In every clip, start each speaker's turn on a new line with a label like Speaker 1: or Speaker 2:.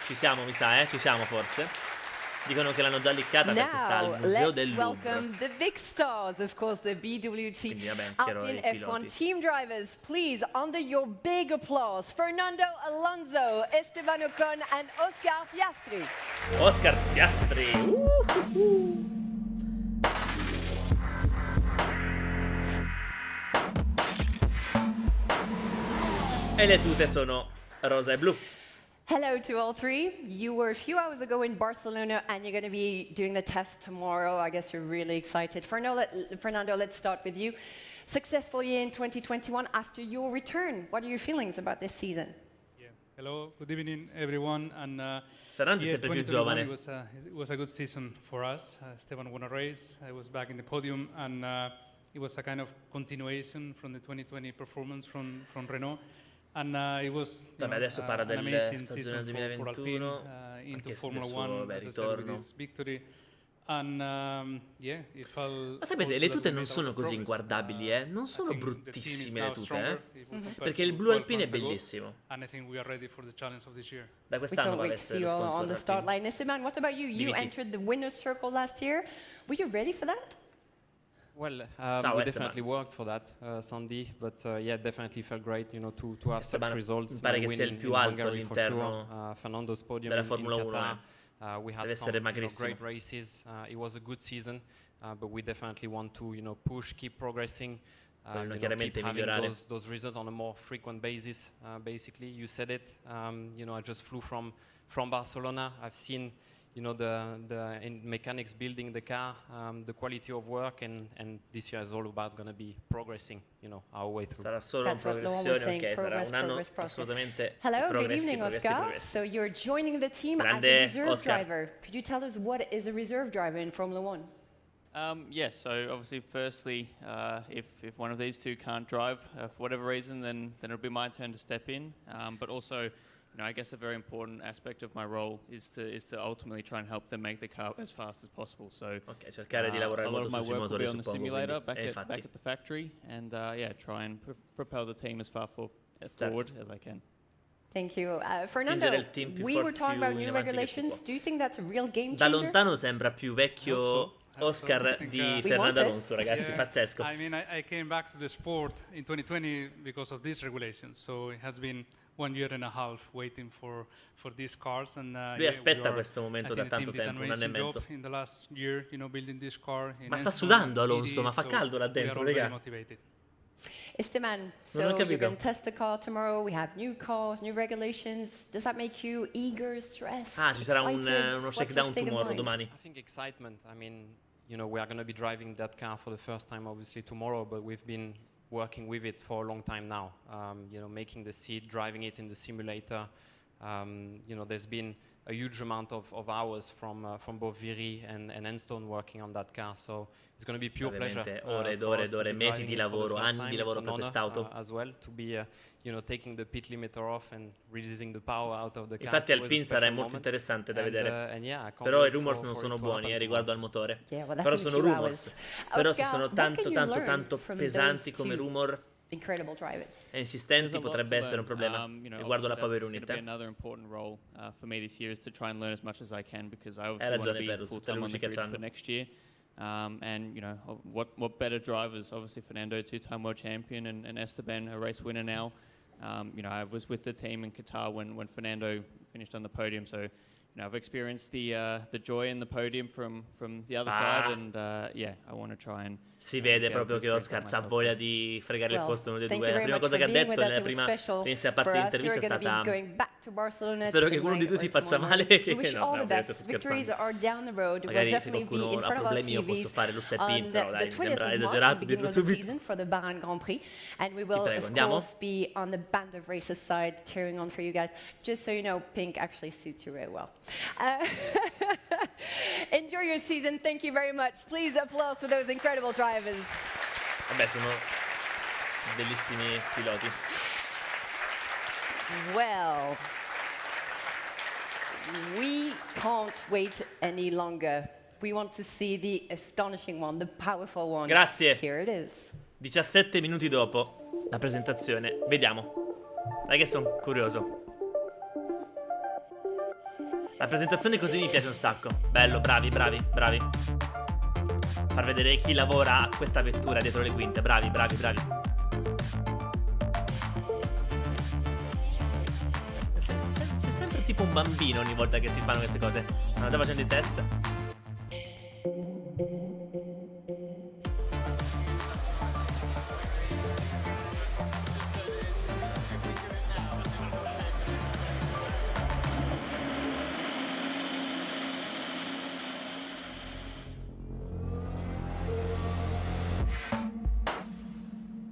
Speaker 1: Ci siamo, mi sa, ci siamo forse. Dicono che l'hanno già liccata perché sta al museo del Louvre.
Speaker 2: Welcome the big stars, of course, the BWT
Speaker 1: Quindi, vabbè,
Speaker 2: Alpine F1 team drivers. Please, under your big applause, Fernando Alonso, Esteban Ocon, and Oscar Piastri.
Speaker 1: Oscar Piastri. E le tute sono rosa e blu.
Speaker 2: Hello to all three. You were a few hours ago in Barcelona and you're going to be doing the test tomorrow. I guess you're really excited. Fernando, let's start with you. Successful year in 2021 after your return. What are your feelings about this season?
Speaker 3: Yeah. Hello, good evening everyone. And
Speaker 1: Fernando è sempre più giovane.
Speaker 3: It was a good season for us. Esteban won a race. I was back in the podium, and it was a kind of continuation from the 2020 performance from Renault. And it was
Speaker 1: adesso parla
Speaker 3: an amazing
Speaker 1: stagione
Speaker 3: season for Alpine into Formula One, as I said, with this victory. And yeah, it felt.
Speaker 1: Ma sapete, le tute non sono così inguardabili, non sono bruttissime le tute, perché il blu Alpine è bellissimo.
Speaker 3: And I think we are ready for the challenge of this year.
Speaker 1: Da quest'anno va a essere lo sponsor
Speaker 2: on the start line. Esteban, what about you? You entered the winner's circle last year. Were you ready for that?
Speaker 4: Well, we definitely worked for that, Sandy, but yeah, definitely felt great, to have such results.
Speaker 1: Mi pare che sia il più alto all'interno
Speaker 4: Fernando's podium
Speaker 1: della Formula 1.
Speaker 4: We had some great races. It was a good season, but we definitely want to, push, keep progressing, keep having those results on a more frequent basis. Basically, you said it. I just flew from Barcelona. I've seen. The mechanics building the car, the quality of work, and this year is all about going to be progressing, our way through.
Speaker 1: Sarà solo progressione, ok, sarà un anno assolutamente
Speaker 2: Hello, good evening, Oscar. So you're joining the team as a reserve driver. Could you tell us what is a reserve driver in Formula One?
Speaker 5: Yes, so obviously, firstly, if one of these two can't drive for whatever reason, then it'll be my turn to step in. But also, I guess a very important aspect of my role is to ultimately try and help them make the car as fast as possible. So,
Speaker 1: cercare di lavorare
Speaker 5: a lot
Speaker 1: molto
Speaker 5: of my
Speaker 1: sui
Speaker 5: work will be
Speaker 1: motori,
Speaker 5: on the
Speaker 1: suppongo,
Speaker 5: simulator
Speaker 1: quindi,
Speaker 5: back at the factory, and try and propel the team as far forward as I can.
Speaker 2: Thank you. Fernando, we were talking about new regulations. Do you think that's a real game changer?
Speaker 1: Da lontano sembra più vecchio Oscar di Fernando Alonso, ragazzi, pazzesco.
Speaker 3: I mean, I came back to the sport in 2020 because of these regulations, so it has been 1 year and a half waiting for these cars, and
Speaker 1: lui aspetta questo momento da tanto tempo, 1 anno e mezzo.
Speaker 3: In the last year, building this car.
Speaker 1: Ma sta sudando Alonso, ma fa caldo là dentro, raga.
Speaker 2: Esteban, so you're going to test the car tomorrow. We have new cars, new regulations. Does that make you eager, stressed?
Speaker 1: Ci sarà uno shakedown tomorrow, domani.
Speaker 4: I think excitement. I mean, we are going to be driving that car for the first time, obviously tomorrow, but we've been working with it for a long time now. Making the seat, driving it in the simulator. There's been a huge amount of hours from both Viri and Enstone working on that car, so it's going to be pure pleasure.
Speaker 1: Ore, mesi di lavoro, anni di lavoro per quest'auto.
Speaker 4: As well, to be taking the pit limiter off and releasing the power out of the car.
Speaker 1: Infatti Alpine sarà molto interessante da vedere. Però i rumors non sono buoni riguardo al motore. Però sono rumors. Però se sono tanto pesanti come rumor e insistenti, potrebbe essere un problema riguardo la power unit.
Speaker 5: Another important role for me this year is to try and learn as much as I can, because I
Speaker 1: obviously
Speaker 5: want to be full-time on the grid for next year. And what better drivers? Obviously Fernando, 2-time world champion, and Esteban, a race winner now. I was with the team in Qatar when Fernando finished on the podium, so I've experienced the joy in the podium from the other side, and I want to try and.
Speaker 1: Si vede proprio che Oscar ha voglia di fregare il posto uno dei due. La prima cosa che ha detto nella primissima parte dell'intervista è stata: spero che uno di due si faccia male. Che no, ovviamente sto scherzando. Magari se qualcuno ha problemi io posso fare lo step in, però dai, mi sembra esagerato dirlo subito. Ti prego, andiamo.
Speaker 2: Enjoy your season. Thank you very much. Please applause for those incredible drivers.
Speaker 1: Vabbè, sono bellissimi piloti.
Speaker 2: Well, we can't wait any longer. We want to see the astonishing one, the powerful one.
Speaker 1: Grazie.
Speaker 2: Here it is.
Speaker 1: 17 minuti dopo la presentazione. Vediamo. Dai che sono curioso. La presentazione così mi piace un sacco. Bello, bravi. Far vedere chi lavora a questa vettura dietro le quinte. Bravi. Sei sempre tipo un bambino ogni volta che si fanno queste cose. Stanno già facendo i test.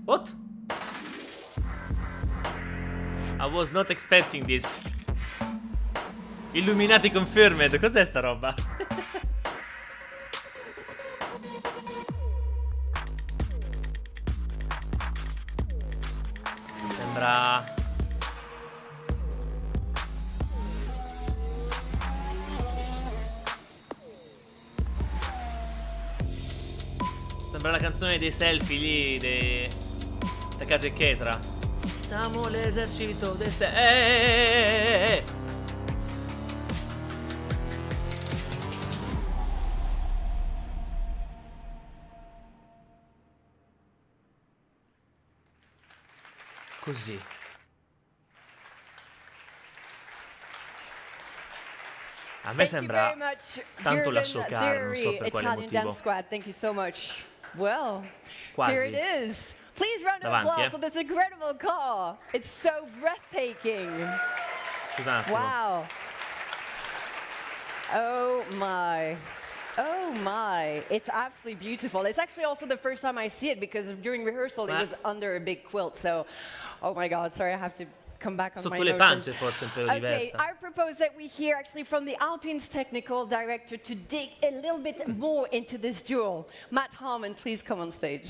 Speaker 1: What? I was not expecting this. Illuminati confirmed. Cos'è sta roba? Sembra... Sembra la canzone dei selfie lì, dei... Takagi e Ketra. Siamo l'esercito dei Così. A me sembra tanto la Socar, non so per quale motivo.
Speaker 2: Thank you so much. Well,
Speaker 1: Quasi.
Speaker 2: here it is. Please round of applause for this incredible car. It's so breathtaking.
Speaker 1: Scusa un attimo.
Speaker 2: Wow. Oh my. Oh my. It's absolutely beautiful. It's actually also the first time I see it because during rehearsal it was under a big quilt. So, oh my God, sorry, I have to come back on my
Speaker 1: Sotto le pance forse un pelo diversa.
Speaker 2: I propose that we hear actually from the Alpine's technical director to dig a little bit more into this duel. Matt Harmon, please come on stage.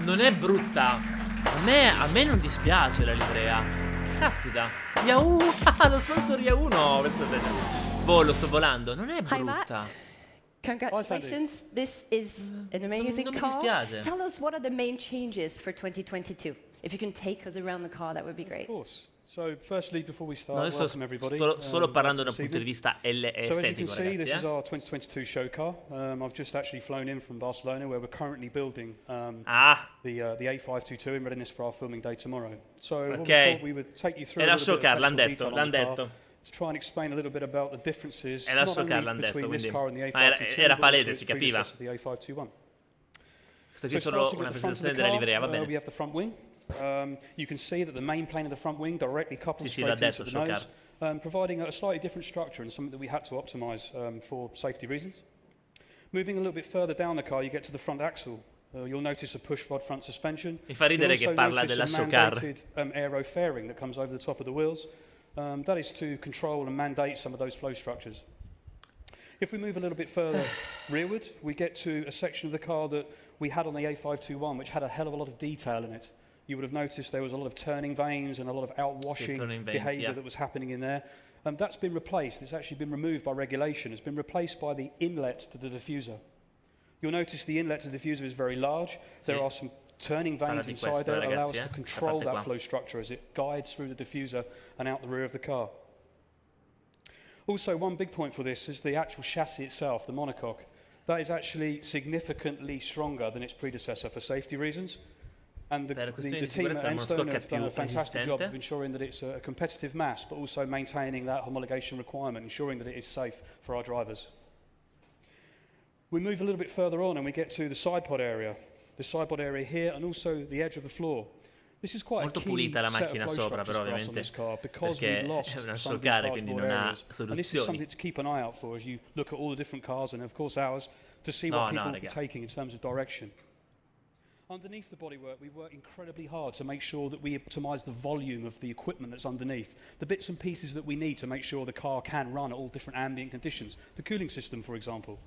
Speaker 1: Non è brutta. A me non dispiace la livrea. Caspita. Yahoo! Lo sponsor Yahoo! No, questo è bello. Lo sto volando. Non è brutta.
Speaker 2: Hi, Matt. Congratulations. This is an amazing car.
Speaker 1: Non mi dispiace.
Speaker 2: Tell us what are the main changes for 2022. If you can take us around the car, that would be great.
Speaker 6: Of course. So, firstly, before we start,
Speaker 1: No,
Speaker 6: welcome everybody.
Speaker 1: Solo parlando da un punto di vista estetico,
Speaker 6: so as you can see,
Speaker 1: ragazzi.
Speaker 6: this is our 2022 show car. I've just actually flown in from Barcelona, where we're currently building the A522 in readiness for our filming day tomorrow. So, what we thought we would take you through a little bit of technical detail on the car to try and explain a little bit about the differences not only between this car and the A522,
Speaker 1: era
Speaker 6: but
Speaker 1: palese,
Speaker 6: also
Speaker 1: si
Speaker 6: its
Speaker 1: capiva.
Speaker 6: predecessor, the A521.
Speaker 1: Questa qui è solo una presentazione della livrea, va bene.
Speaker 6: We have the front wing. You can see that the main plane of the front wing directly couples straight into the nose, providing a slightly different structure and something that we had to optimize for safety reasons. Moving a little bit further down the car, you get to the front axle. You'll notice a push rod front suspension.
Speaker 1: Mi fa ridere che parla della Socar.
Speaker 6: Aero fairing that comes over the top of the wheels. That is to control and mandate some of those flow structures. If we move a little bit further rearward, we get to a section of the car that we had on the A521, which had a hell of a lot of detail in it. You would have noticed there was a lot of turning vanes and a lot of outwashing behaviour that was happening in there. That's been replaced. It's actually been removed by regulation. It's been replaced by the inlet to the diffuser. You'll notice the inlet to the diffuser is very large. There are some turning vanes inside there that allow us to control that flow structure as it guides through the diffuser and out the rear of the car. Also, one big point for this is the actual chassis itself, the monocoque. That is actually significantly stronger than its predecessor for safety reasons. And the team at Stone have done a fantastic job of ensuring that it's a competitive mass, but also maintaining that homologation requirement, ensuring that it is safe for our drivers. We move a little bit further on and we get to the side pod area. The side pod area here and also the edge of the floor. This is quite
Speaker 1: molto
Speaker 6: a key
Speaker 1: pulita la
Speaker 6: set of
Speaker 1: macchina
Speaker 6: flow
Speaker 1: sopra, però
Speaker 6: structures for us on this car because we've lost
Speaker 1: è una
Speaker 6: some of
Speaker 1: Socar,
Speaker 6: these
Speaker 1: quindi
Speaker 6: large
Speaker 1: non ha
Speaker 6: areas. And this is something
Speaker 1: soluzioni.
Speaker 6: to keep an eye out for as you look at all the different cars and of course ours to see what people are taking in terms of direction. Underneath the bodywork, we've worked incredibly hard to make sure that we optimise the volume of the equipment that's underneath, the bits and pieces that we need to make sure the car can run at all different ambient conditions. The cooling system, for example.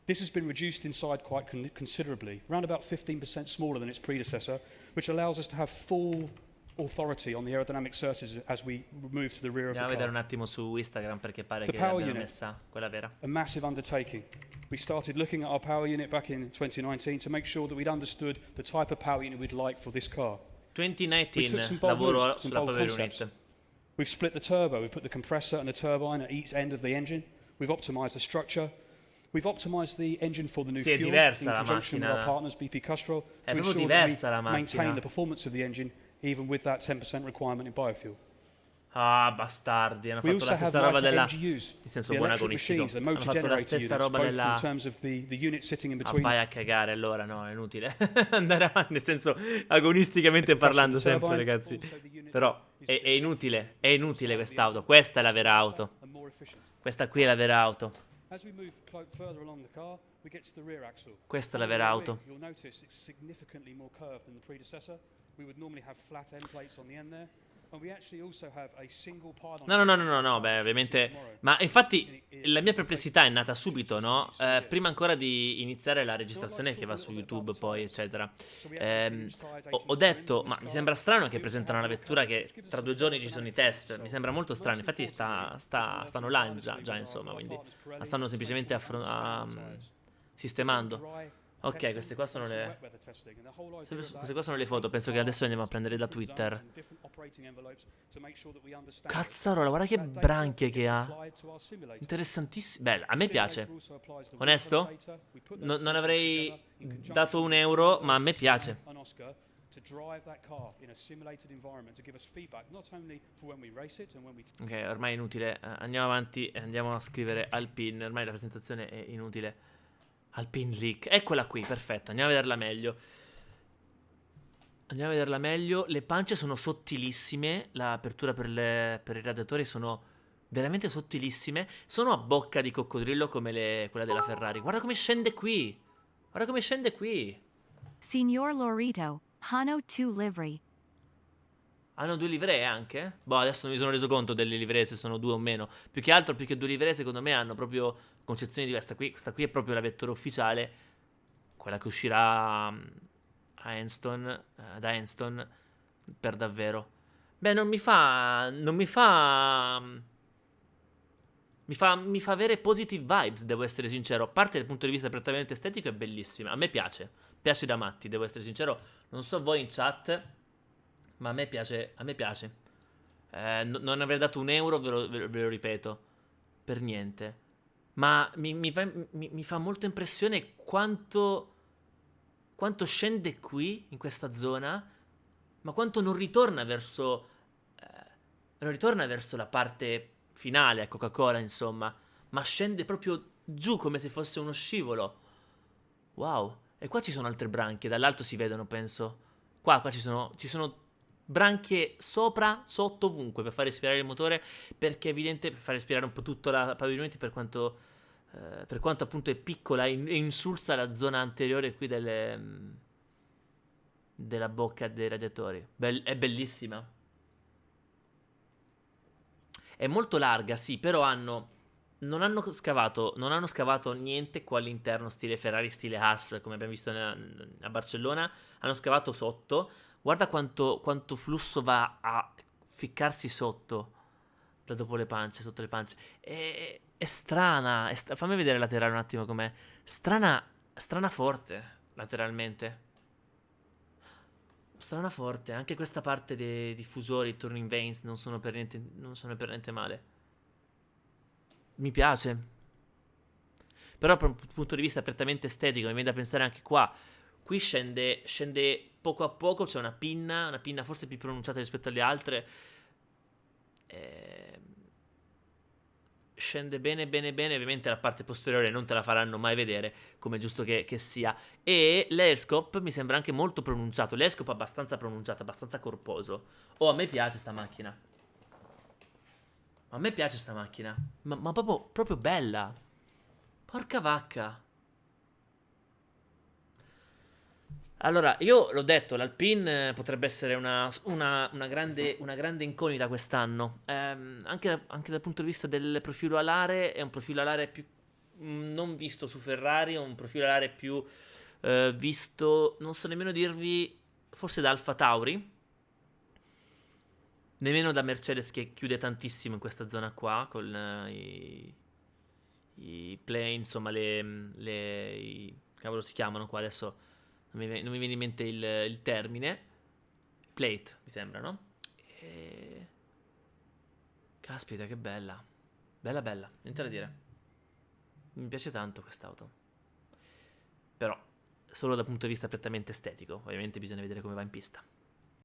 Speaker 6: This has been reduced inside quite considerably, around about 15% smaller than its predecessor, which allows us to have full authority on the aerodynamic surfaces as we move to the rear of the car.
Speaker 1: Andiamo a vedere un attimo su Instagram perché pare che l'abbiano messa quella vera.
Speaker 6: A massive undertaking. We started looking at our power unit back in 2019 to make sure that we'd understood the type of power unit we'd like for this car.
Speaker 1: 2019, lavoro sulla power unit.
Speaker 6: We've split the turbo. We've put the compressor and the turbine at each end of the engine. We've optimized the structure. We've optimized the engine for the new fuel in conjunction with our partners BP Castrol to ensure that we maintain the performance of the engine even with that 10% requirement in biofuel.
Speaker 1: Ah, bastardi, hanno fatto la stessa roba della... In senso buon agonistico. Hanno fatto la stessa roba della... vai a cagare allora, no, è inutile andare avanti, nel senso agonisticamente parlando sempre, ragazzi. Però è inutile quest'auto. Questa è la vera auto. Questa qui è la vera auto. Questa è la vera auto. No, beh, ovviamente. Ma infatti la mia perplessità è nata subito, no? Prima ancora di iniziare la registrazione che va su YouTube, poi, eccetera. Ho detto, ma mi sembra strano che presentano la vettura che tra 2 giorni ci sono i test. Mi sembra molto strano. Infatti stanno là già, insomma, quindi la stanno semplicemente sistemando. Ok, queste qua sono le foto. Penso che adesso andiamo a prendere da Twitter. Cazzarola, guarda che branchie che ha. Interessantissimo. Bella, a me piace. Onesto? Non avrei dato €1, ma a me piace. Ok, ormai è inutile. Andiamo avanti e andiamo a scrivere Alpine. Ormai la presentazione è inutile. Alpine Leak, eccola qui, perfetta, andiamo a vederla meglio. Le pance sono sottilissime, l'apertura per i radiatori sono veramente sottilissime, sono a bocca di coccodrillo come quella della Ferrari. Guarda come scende qui,
Speaker 7: Signor Laurito, hanno 2 livery.
Speaker 1: Hanno 2 livree anche? Boh, adesso non mi sono reso conto delle livree, se sono 2 o meno. Più che 2 livree, secondo me, hanno proprio concezioni diverse. Questa qui è proprio la vettura ufficiale, quella che uscirà da Anston per davvero. Beh, mi fa avere positive vibes, devo essere sincero. A parte dal punto di vista prettamente estetico è bellissima. A me piace da matti, devo essere sincero. Non so voi in chat, ma a me piace. Non avrei dato €1, ve lo ripeto, per niente. Ma mi fa molto impressione quanto scende qui, in questa zona, ma quanto non ritorna verso la parte finale a Coca-Cola, insomma, ma scende proprio giù come se fosse uno scivolo. Wow. E qua ci sono altre branchie, dall'alto si vedono, penso. Qua ci sono branchie sopra, sotto, ovunque, per far respirare il motore, perché è evidente, per far respirare un po' tutto la pavimenti, per quanto appunto è piccola e insulsa la zona anteriore qui della bocca dei radiatori. È bellissima. È molto larga, sì, però non hanno scavato niente qua all'interno, stile Ferrari, stile Haas, come abbiamo visto a Barcellona. Hanno scavato sotto. Guarda quanto flusso va a ficcarsi sotto, da dopo le pance, sotto le pance. È strana. Fammi vedere laterale un attimo com'è. Strana forte, lateralmente. Strana forte. Anche questa parte dei diffusori, turning vanes, non sono per niente male. Mi piace. Però dal punto di vista prettamente estetico, mi viene da pensare anche qua. Qui scende poco a poco, c'è una pinna forse più pronunciata rispetto alle altre. Scende bene, ovviamente la parte posteriore non te la faranno mai vedere, come è giusto che sia. E l'airscope mi sembra anche molto pronunciato, l'airscope abbastanza pronunciato, abbastanza corposo. A me piace sta macchina. Ma proprio bella. Porca vacca. Allora, io l'ho detto, l'Alpine potrebbe essere una grande incognita quest'anno. Anche dal punto di vista del profilo alare, è un profilo alare più non visto su Ferrari, è un profilo alare più visto, non so nemmeno dirvi, forse da Alfa Tauri, nemmeno da Mercedes, che chiude tantissimo in questa zona qua, con i plane, insomma, cavolo si chiamano qua adesso. Non mi viene in mente il termine. Plate, mi sembra, no? Caspita, che bella. Bella, bella, niente da dire. Mi piace tanto quest'auto. Però, solo dal punto di vista prettamente estetico. Ovviamente bisogna vedere come va in pista.